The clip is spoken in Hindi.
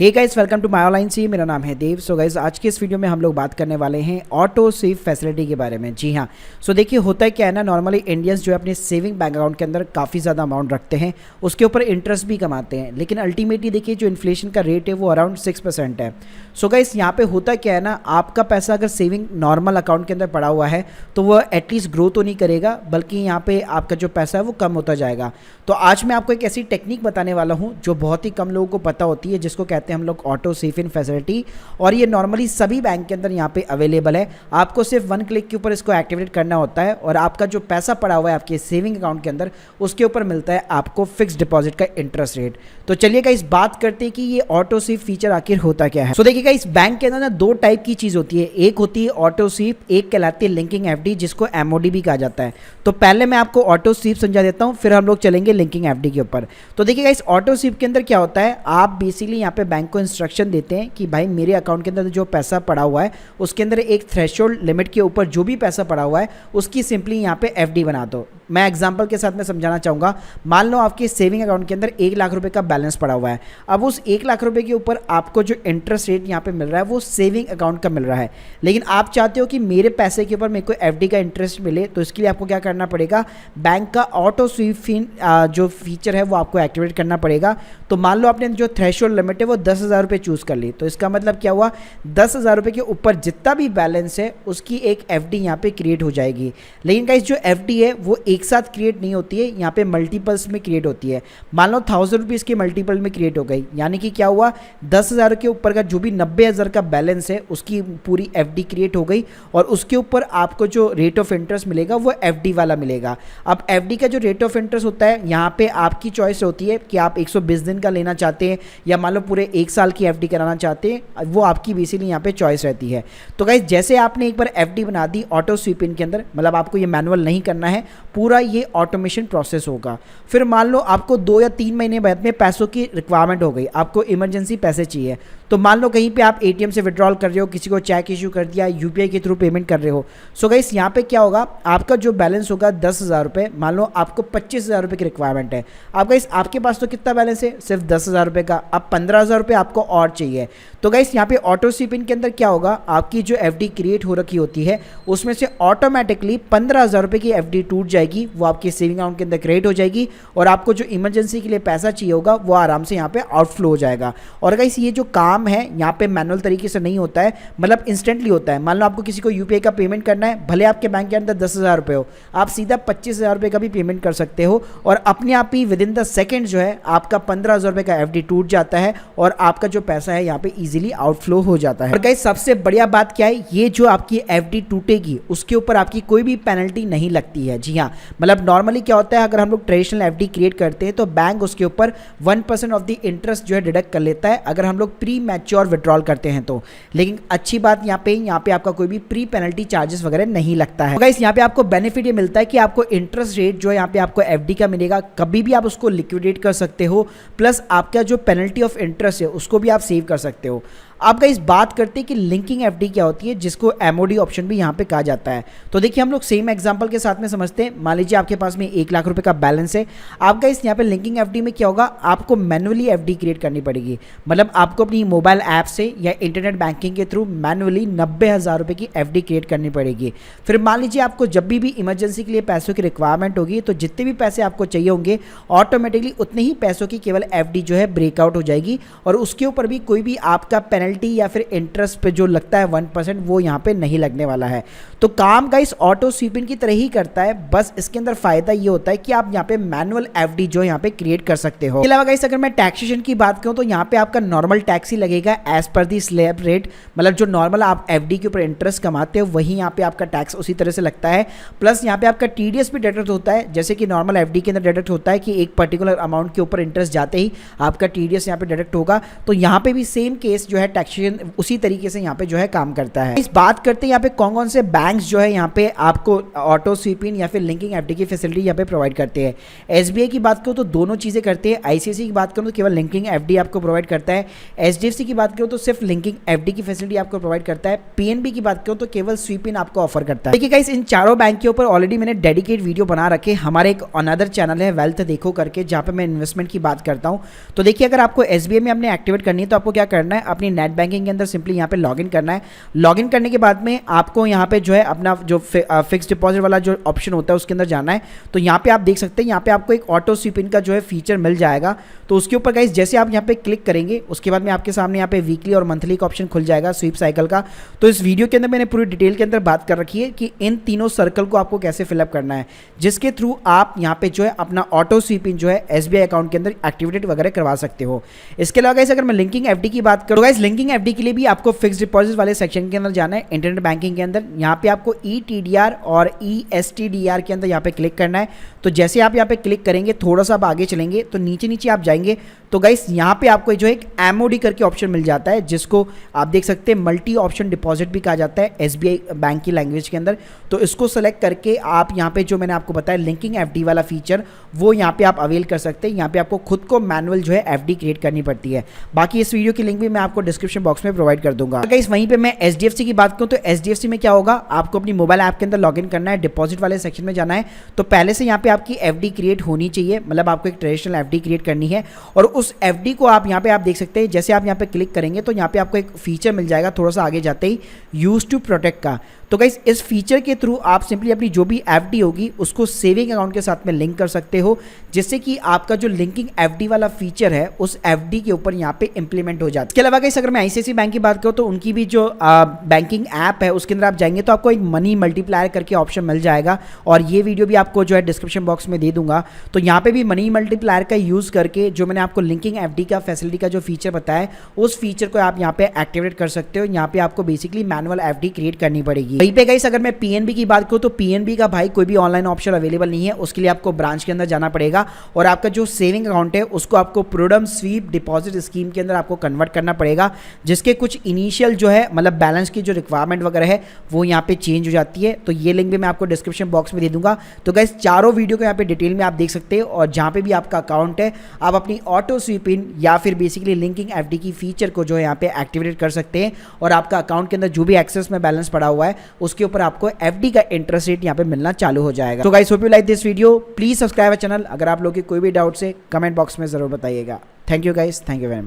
Hey guys, welcome to my online C. मेरा नाम है देव। सो गाइस, आज के इस वीडियो में हम लोग बात करने वाले हैं ऑटो स्वीप फैसिलिटी के बारे में। जी हाँ, सो देखिए होता है क्या है ना, नॉर्मली इंडियंस जो है अपने सेविंग बैंक अकाउंट के अंदर काफ़ी ज़्यादा अमाउंट रखते हैं, उसके ऊपर इंटरेस्ट भी कमाते हैं, लेकिन अल्टीमेटली देखिए जो इन्फ्लेशन का रेट है वो अराउंड 6% है। सो गाइस, यहाँ पे होता क्या है ना, आपका पैसा अगर सेविंग नॉर्मल अकाउंट के अंदर पड़ा हुआ है तो वह एटलीस्ट ग्रो तो नहीं करेगा, बल्कि यहाँ पे आपका जो पैसा है वो कम होता जाएगा। तो आज मैं आपको एक ऐसी टेक्निक बताने वाला हूँ जो बहुत ही कम लोगों को पता होती है, जिसको कहते हैं हम लोग ऑटो सेव इन फैसिलिटी। और ये नॉर्मली सभी बैंक के अंदर यहाँ पे अवेलेबल है। आपको सिर्फ 1 क्लिक के ऊपर इसको एक्टिवेट करना होता है और आपका जो पैसा पड़ा हुआ है आपके सेविंग अकाउंट के अंदर, उसके ऊपर मिलता है आपको फिक्स डिपॉजिट का इंटरेस्ट रेट। तो चलिएगा इस बात करते हैं कि ये ऑटो स्वीप फीचर आखिर होता क्या है। तो देखिएगा, इस बैंक के अंदर ना 2 टाइप की चीज़ होती है, एक होती है ऑटो स्वीप, एक कहलाती है लिंकिंग एफडी, जिसको एमओडी भी कहा जाता है। तो पहले मैं आपको ऑटो स्वीप समझा देता हूँ, फिर हम लोग चलेंगे लिंकिंग एफडी के ऊपर। तो देखिएगा, इस ऑटो स्वीप के अंदर क्या होता है, आप बेसिकली यहाँ पे बैंक को इंस्ट्रक्शन देते हैं कि भाई मेरे अकाउंट के अंदर जो पैसा पड़ा हुआ है उसके अंदर एक थ्रेशोल्ड लिमिट के ऊपर जो भी पैसा पड़ा हुआ है उसकी सिंपली यहाँ पे एफडी बना दो। मैं एग्जांपल के साथ में समझाना चाहूँगा। मान लो आपके सेविंग अकाउंट के अंदर 1 लाख रुपए का बैलेंस पड़ा हुआ है। अब उस 1 लाख रुपए के ऊपर आपको जो इंटरेस्ट रेट यहाँ पे मिल रहा है वो सेविंग अकाउंट का मिल रहा है, लेकिन आप चाहते हो कि मेरे पैसे के ऊपर मेरे को एफडी का इंटरेस्ट मिले, तो इसके लिए आपको क्या करना पड़ेगा, बैंक का ऑटो स्वीप जो फीचर है वो आपको एक्टिवेट करना पड़ेगा। तो मान लो आपने जो थ्रेशोल्ड लिमिट है वो 10,000 रुपये चूज़ कर ली, तो इसका मतलब क्या हुआ, 10,000 रुपये के ऊपर जितना भी बैलेंस है उसकी एक एफडी यहाँ पे क्रिएट हो जाएगी। लेकिन गाइस, जो एफडी है वो एक साथ क्रिएट नहीं होती है, यहाँ पे मल्टीपल्स में क्रिएट होती है। मान लो 1000 रुपीज़ के मल्टीपल में क्रिएट हो गई, यानी कि क्या हुआ, 10,000 के ऊपर का जो भी 90,000 का बैलेंस है उसकी पूरी एफडी क्रिएट हो गई, और उसके ऊपर आपको जो रेट ऑफ इंटरेस्ट मिलेगा वो एफडी वाला मिलेगा। अब एफडी का जो रेट ऑफ इंटरेस्ट होता है, यहाँ पे आपकी चॉइस होती है कि आप 120 दिन का लेना चाहते हैं या मान लो पूरे 1 साल की एफडी कराना चाहते हैं, वो आपकी बेसिकली यहाँ पे चॉइस रहती है। तो गाइस, जैसे आपने एक बार एफडी बना दी ऑटो स्वीप इन के अंदर, मतलब आपको ये मैनुअल नहीं करना है, पूरा ये ऑटोमेशन प्रोसेस होगा। फिर मान लो आपको 2 या 3 महीने बाद में पैसों की रिक्वायरमेंट हो गई, आपको इमरजेंसी पैसे चाहिए, तो मान लो कहीं पे आप एटीएम से विड्रॉल कर रहे हो, किसी को चेक इशू कर दिया, यूपीआई के थ्रू पेमेंट कर रहे हो। सो गाइस, यहाँ पे क्या होगा, आपका जो बैलेंस होगा 10,000 रुपये, मान लो आपको 25,000 रुपये की रिक्वायरमेंट है। अब गाइस, आपके पास तो कितना बैलेंस है, सिर्फ 10,000 रुपये का। अब 15,000 रुपये आपको और चाहिए। तो गाइस, यहाँ पे ऑटो स्वीप इन के अंदर क्या होगा, आपकी जो एफडी क्रिएट हो रखी होती है उसमें से ऑटोमेटिकली 15,000 रुपये की एफडी टूट जाएगी, वो आपके सेविंग अकाउंट के अंदर क्रिएट हो जाएगी, और आपको जो इमरजेंसी के लिए पैसा चाहिए होगा वो आराम से यहाँ पे आउटफ्लो हो जाएगा। और गाइस, ये जो काम है यहाँ पे मैनुअल तरीके से नहीं होता है, मतलब इंस्टेंटली होता है। मान लो आपको किसी को यूपीआई का पेमेंट करना है, भले आपके बैंक के अंदर 10,000 रुपये हो, आप सीधा 25,000 रुपये का भी पेमेंट कर सकते हो, और अपने आप ही विद इन द सेकेंड जो है आपका 15,000 रुपये का एफडी टूट जाता है और आपका जो पैसा है यहाँ पे इजीली आउटफ्लो हो जाता है। और गाइस, सबसे बढ़िया बात क्या है, ये जो आपकी एफडी टूटेगी उसके ऊपर आपकी कोई भी पेनल्टी नहीं लगती है। जी हाँ, मतलब नॉर्मली क्या होता है, अगर हम लोग ट्रेडिशनल एफडी क्रिएट करते हैं तो बैंक उसके ऊपर 1% ऑफ द इंटरेस्ट जो है डिडक्ट कर लेता है, अगर हम लोग प्री मैच्योर विड्रॉल करते हैं तो। लेकिन अच्छी बात यहाँ पे आपका कोई भी प्री पेनल्टी चार्जेस वगैरह नहीं लगता है। तो गाइस, यहाँ पे आपको बेनिफिट ये मिलता है कि आपको इंटरेस्ट रेट जो है यहाँ पे आपको एफडी का मिलेगा, कभी भी आप उसको लिक्विडेट कर सकते हो, प्लस आपका जो पेनल्टी ऑफ इंटरेस्ट है उसको भी आप सेव कर सकते हो। अब गाइस, बात करते हैं कि लिंकिंग एफडी क्या होती है, जिसको एमओडी ऑप्शन भी यहाँ पे कहा जाता है। तो देखिए, हम लोग सेम एग्जांपल के साथ में समझते हैं। मान लीजिए आपके पास में 1 लाख रुपए का बैलेंस है। आप गाइस, यहाँ पे लिंकिंग एफडी में क्या होगा, आपको मैनुअली एफडी क्रिएट करनी पड़ेगी, मतलब आपको अपनी मोबाइल ऐप से या इंटरनेट बैंकिंग के थ्रू मैनुअली 90,000 रुपये की एफडी क्रिएट करनी पड़ेगी। फिर मान लीजिए आपको जब भी इमरजेंसी के लिए पैसों की रिक्वायरमेंट होगी, तो जितने भी पैसे आपको चाहिए होंगे ऑटोमेटिकली उतने ही पैसों की केवल एफडी जो है ब्रेकआउट हो जाएगी, और उसके ऊपर भी कोई भी आपका पेनल्टी या फिर इंटरेस्ट पे जो लगता है 1% वो यहाँ पे नहीं लगने वाला है। तो काम गाइस ऑटो स्वीपिंग की तरह ही करता है, बस इसके अंदर फायदा ये होता है कि आप यहाँ पे मैनुअल एफडी जो यहाँ पे क्रिएट कर सकते हो। इसके अलावा गाइस, अगर मैं टैक्सेशन की बात करूँ तो यहाँ पे आपका नॉर्मल टैक्स ही लगेगा एज पर दी स्लैब रेट, मतलब जो नॉर्मल आप एफडी के ऊपर इंटरेस्ट कमाते हो वही यहाँ पे आपका टैक्स उसी तरह से लगता है। प्लस यहाँ पे आपका टीडीएस भी डिडक्ट होता है, जैसे कि नॉर्मल एफडी के अंदर डिडक्ट होता है कि एक पर्टिकुलर अमाउंट के ऊपर इंटरेस्ट जाते ही आपका टीडीएस यहाँ पे डिडक्ट होगा। तो यहाँ पे भी सेम केस जो है एक्शन उसी तरीके से यहाँ पे जो है काम करता है। इस बात करते हैं यहाँ पे कौन कौन से बैंक्स जो है यहाँ पे आपको ऑटो स्वीप इन या फिर लिंकिंग एफडी की फैसिलिटी यहाँ पे प्रोवाइड करते हैं। एसबीआई की बात करूँ तो दोनों चीज़ें करते हैं। आईसीआईसीआई की बात करूँ तो केवल लिंकिंग एफडी आपको प्रोवाइड करता है। एचडीएफसी की बात करूँ तो सिर्फ लिंकिंग एफडी की फैसिलिटी आपको प्रोवाइड करता है। पीएनबी की बात करूँ तो केवल स्वीप इन आपको ऑफर करता है। देखिए गाइस, इन चारों बैंक के ऊपर ऑलरेडी मैंने डेडिकेट वीडियो बना रखे। हमारे एक अनदर चैनल है वेल्थ देखो करके, जहाँ पे मैं इन्वेस्टमेंट की बात करता हूँ। तो देखिए, अगर आपको एसबीआई में अपने एक्टिवेट करनी है तो आपको क्या करना है, अपनी नेट बैंकिंग के अंदर सिंपली यहाँ पे लॉगिन करना है। लॉगिन करने के बाद में आपको यहाँ पे जो है अपना जो फिक्स डिपॉजिट वाला जो ऑप्शन होता है उसके अंदर जाना है। तो यहाँ पे आप देख सकते हैं, यहाँ पे आपको एक ऑटो स्वीप इन का जो है फीचर मिल जाएगा। तो उसके ऊपर गाइस जैसे आप यहाँ पे क्लिक करेंगे उसके बाद में आपके सामने यहाँ पे वीकली और मंथली का ऑप्शन खुल जाएगा स्वीप साइकिल का। तो इस वीडियो के अंदर मैंने पूरी डिटेल के अंदर बात कर रखी है कि इन तीनों सर्कल को आपको कैसे फिलअप करना है, जिसके थ्रू आप यहाँ पे जो है अपना ऑटो स्वीप इन जो है एसबीआई अकाउंट के अंदर एक्टिवेटेड वगैरह करवा सकते हो। इसके अलावा गाइस अगर मैं लिंकिंग एफडी की बात करूँ, गाइस लिंकिंग एफडी के लिए भी आपको फिक्स डिपॉजिट वाले सेक्शन के अंदर जाना है, इंटरनेट बैंकिंग के अंदर। यहाँ पे आपको ईटीडीआर और ईएसटीडीआर के अंदर यहाँ पे क्लिक करना है। तो जैसे आप यहाँ पे क्लिक करेंगे, थोड़ा सा आप आगे चलेंगे तो नीचे नीचे आप जाएंगे तो गाइस यहाँ पे आपको जो एक एमओडी करके ऑप्शन मिल जाता है, जिसको आप देख सकते हैं मल्टी ऑप्शन डिपॉजिट भी कहा जाता है एसबीआई बैंक की लैंग्वेज के अंदर। तो इसको सेलेक्ट करके आप यहाँ पे जो मैंने आपको बताया लिंकिंग एफडी वाला फीचर, वो यहाँ पे आप अवेल कर सकते हैं। यहाँ पे आपको खुद को मैनुअल जो है एफडी क्रिएट करनी पड़ती है। बाकी इस वीडियो की लिंक भी मैं आपको डिस्क्रिप्शन बॉक्स में प्रोवाइड कर दूंगा। गाइस वहीं पे मैं एचडीएफसी की बात करूँ तो एचडीएफसी में क्या होगा, आपको अपनी मोबाइल ऐप के अंदर लॉगिन करना है, डिपॉजिट वाले सेक्शन में जाना है। तो पहले से यहाँ पे आपकी एफडी क्रिएट होनी चाहिए, मतलब आपको एक ट्रेडिशनल एफडी क्रिएट करनी है। और उस एफडी को आप यहाँ पे आप देख सकते हैं, जैसे आप यहाँ पे क्लिक करेंगे तो यहाँ पे आपको एक फीचर मिल जाएगा थोड़ा सा आगे जाते ही, यूज टू प्रोटेक्ट का। तो गाइस इस फीचर के थ्रू आप सिंपली अपनी जो भी एफडी होगी उसको सेविंग अकाउंट के साथ में लिंक कर सकते हो, जिससे कि आपका जो लिंकिंग एफडी वाला फीचर है उस एफडी के ऊपर यहाँ पे इंप्लीमेंट हो जाता है। इसके अलावा गाइस अगर मैं आईसीआईसीआई बैंक की बात करूँ तो उनकी भी जो बैंकिंग ऐप है उसके अंदर आप जाएंगे तो आपको एक मनी मल्टीप्लायर करके ऑप्शन मिल जाएगा, और ये वीडियो भी आपको जो है डिस्क्रिप्शन बॉक्स में दे दूंगा। तो यहाँ पे भी मनी मल्टीप्लायर का यूज करके जो मैंने आपको लिंकिंग एफडी का फैसिलिटी का जो फीचर बताया, उस फीचर को आप यहाँ पे एक्टिवेट कर सकते हो। यहाँ पे आपको बेसिकली मैनुअल एफडी क्रिएट करनी पड़ेगी। वहीं पे गाइस अगर मैं पीएनबी की बात करूँ तो पीएनबी का भाई कोई भी ऑनलाइन ऑप्शन अवेलेबल नहीं है, उसके लिए आपको ब्रांच के अंदर जाना पड़ेगा और आपका जो सेविंग अकाउंट है उसको आपको प्रूडम स्वीप डिपॉजिट स्कीम के अंदर आपको कन्वर्ट करना पड़ेगा, जिसके कुछ इनिशियल जो है मतलब बैलेंस की जो रिक्वायरमेंट वगैरह है वो यहाँ पे चेंज हो जाती है। तो ये लिंक भी मैं आपको डिस्क्रिप्शन बॉक्स में दे दूंगा। तो गाइस चारों वीडियो को यहाँ पे डिटेल में आप देख सकते हो, और जहाँ पे भी आपका अकाउंट है आप अपनी ऑटो स्वीप इन या फिर बेसिकली लिंकिंग एफडी की फीचर को जो है यहाँ पे एक्टिवेट कर सकते हैं, और आपका अकाउंट के अंदर जो भी एक्सेस में बैलेंस पड़ा हुआ है उसके ऊपर आपको एफडी का इंटरेस्ट रेट यहाँ पे मिलना चालू हो जाएगा। तो guys hope you like this video, please subscribe channel. अगर आप लोगों की कोई भी डाउट से कमेंट बॉक्स में जरूर बताइएगा। Thank you guys, thank you very much.